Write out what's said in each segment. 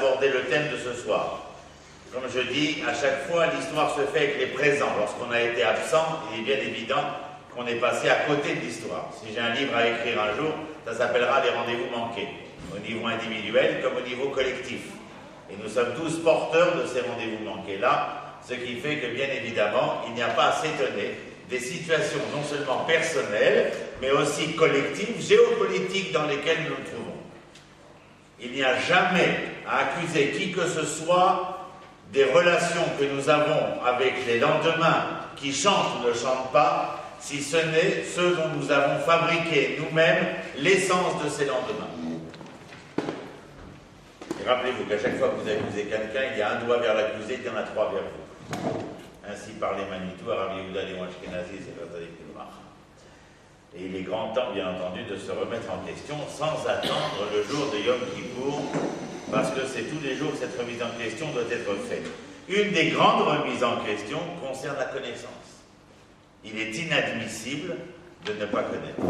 Aborder le thème de ce soir. Comme je dis, à chaque fois, l'histoire se fait avec les présents. Lorsqu'on a été absent, il est bien évident qu'on est passé à côté de l'histoire. Si j'ai un livre à écrire un jour, ça s'appellera Les rendez-vous manqués, au niveau individuel comme au niveau collectif. Et nous sommes tous porteurs de ces rendez-vous manqués-là, ce qui fait que, bien évidemment, il n'y a pas à s'étonner des situations non seulement personnelles, mais aussi collectives, géopolitiques dans lesquelles nous nous trouvons. Il n'y a jamais à accuser qui que ce soit des relations que nous avons avec les lendemains qui chantent ou ne chantent pas, si ce n'est ceux dont nous avons fabriqué nous-mêmes l'essence de ces lendemains. Et rappelez-vous qu'à chaque fois que vous accusez quelqu'un, il y a un doigt vers l'accusé, il y en a trois vers vous. Ainsi parlait Manitou, Rabbi Yehuda Léon Ashkenazi, c'est le Tzadik Pilmar. Et il est grand temps, bien entendu, de se remettre en question sans attendre le jour de Yom Kippour, parce que c'est tous les jours que cette remise en question doit être faite. Une des grandes remises en question concerne la connaissance. Il est inadmissible de ne pas connaître.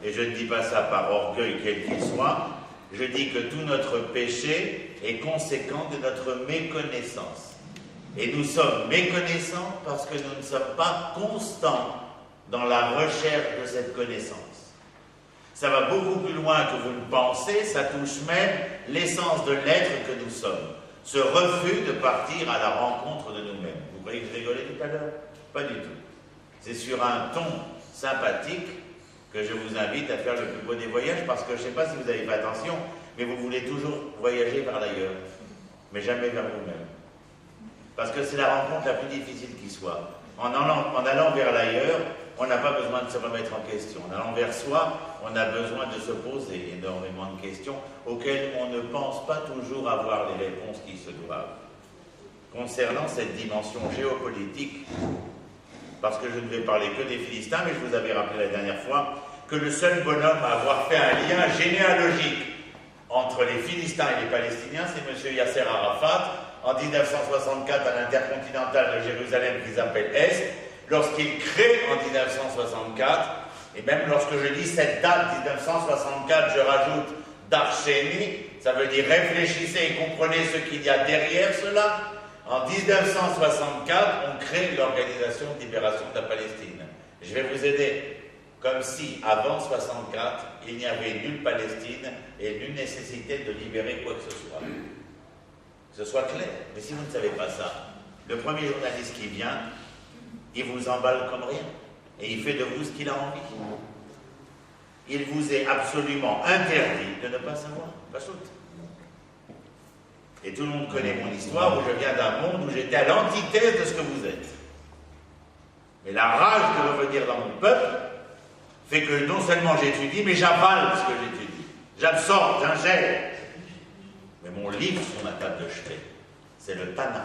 Et je ne dis pas ça par orgueil quel qu'il soit, je dis que tout notre péché est conséquent de notre méconnaissance. Et nous sommes méconnaissants parce que nous ne sommes pas constants dans la recherche de cette connaissance. Ça va beaucoup plus loin que vous ne pensez, ça touche même l'essence de l'être que nous sommes. Ce refus de partir à la rencontre de nous-mêmes. Vous croyez que je rigolais tout à l'heure? Pas du tout. C'est sur un ton sympathique que je vous invite à faire le plus beau des voyages, parce que je ne sais pas si vous avez fait attention, mais vous voulez toujours voyager vers l'ailleurs, mais jamais vers vous-même. Parce que c'est la rencontre la plus difficile qui soit. En allant vers l'ailleurs, on n'a pas besoin de se remettre en question. En allant vers soi, on a besoin de se poser énormément de questions auxquelles on ne pense pas toujours avoir les réponses qui se doivent. Concernant cette dimension géopolitique, parce que je ne vais parler que des Philistins, mais je vous avais rappelé la dernière fois que le seul bonhomme à avoir fait un lien généalogique entre les Philistins et les Palestiniens, c'est M. Yasser Arafat, en 1964 à l'Intercontinental de Jérusalem qu'ils appellent Est, lorsqu'il crée en 1964, et même lorsque je dis cette date 1964, je rajoute Darsheni, ça veut dire réfléchissez et comprenez ce qu'il y a derrière cela. En 1964, on crée l'Organisation de libération de la Palestine. Je vais vous aider. Comme si, avant 1964, il n'y avait nulle Palestine et nulle nécessité de libérer quoi que ce soit. Que ce soit clair. Mais si vous ne savez pas ça, le premier journaliste qui vient, il vous emballe comme rien. Et il fait de vous ce qu'il a envie. Il vous est absolument interdit de ne pas savoir. Pas saute. Et tout le monde connaît mon histoire, où je viens d'un monde où j'étais à l'antithèse de ce que vous êtes. Mais la rage de revenir dans mon peuple fait que non seulement j'étudie, mais j'avale ce que j'étudie. J'absorbe, j'ingère. Mais mon livre sur ma table de chevet, c'est le Tanakh.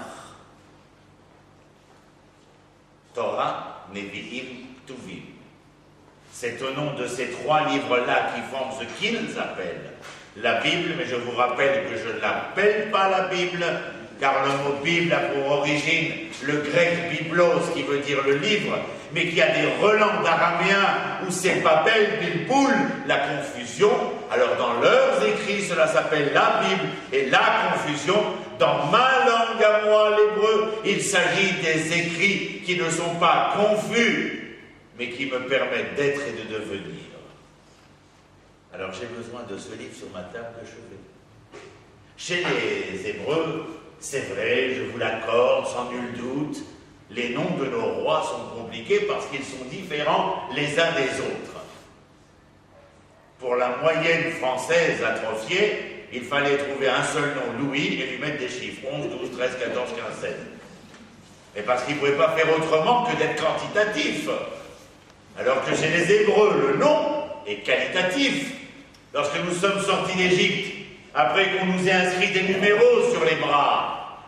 Torah, Nevi'im, Tuvim. C'est au nom de ces trois livres-là qui forment ce qu'ils appellent la Bible, mais je vous rappelle que je ne l'appelle pas la Bible, car le mot Bible a pour origine le grec biblos, qui veut dire le livre, mais qui a des relents d'araméen où c'est Babel, Bilboul, la confusion. Alors dans leurs écrits, cela s'appelle la Bible, et la confusion, dans ma langue à moi, l'hébreu, il s'agit des écrits qui ne sont pas confus, mais qui me permettent d'être et de devenir. Alors j'ai besoin de ce livre sur ma table de chevet. Chez les Hébreux, c'est vrai, je vous l'accorde, sans nul doute, les noms de nos rois sont compliqués parce qu'ils sont différents les uns des autres. Pour la moyenne française atrophiée, il fallait trouver un seul nom, Louis, et lui mettre des chiffres, 11, 12, 13, 14, 15, 16. Et parce qu'ils ne pouvaient pas faire autrement que d'être quantitatif. Alors que chez les Hébreux, le nom est qualitatif. Lorsque nous sommes sortis d'Égypte, après qu'on nous ait inscrit des numéros sur les bras,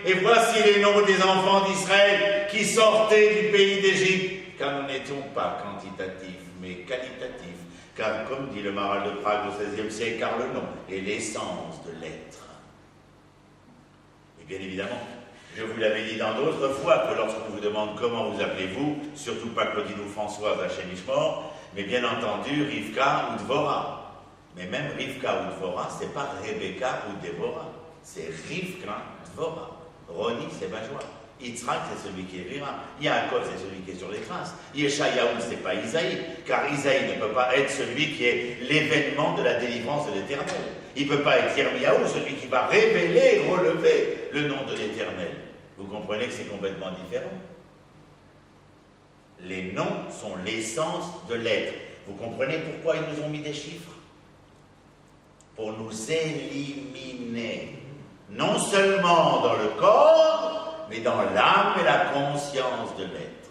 et voici les noms des enfants d'Israël qui sortaient du pays d'Égypte, car nous n'étions pas quantitatifs, mais qualitatifs, car comme dit le Maral de Prague au XVIe siècle, car le nom est l'essence de l'être. Et bien évidemment, je vous l'avais dit dans d'autres fois que lorsqu'on vous demande comment vous appelez-vous, surtout pas Claudine ou Françoise à Chémichemort, Mais bien entendu, Rivka ou Dvora. Mais même Rivka ou Dvora, c'est pas Rebecca ou Déborah. C'est Rivka, Dvora. Roni, c'est Benjoa. Yitzhak, c'est celui qui est vivant. Yaakov, c'est celui qui est sur les traces. Yeshayahu, c'est pas Isaïe, car Isaïe ne peut pas être celui qui est l'événement de la délivrance de l'Éternel. Il ne peut pas être Yirmiyahu, celui qui va révéler, relever le nom de l'Éternel. Vous comprenez que c'est complètement différent. Les noms sont l'essence de l'être. Vous comprenez pourquoi ils nous ont mis des chiffres? Pour nous éliminer, non seulement dans le corps, mais dans l'âme et la conscience de l'être.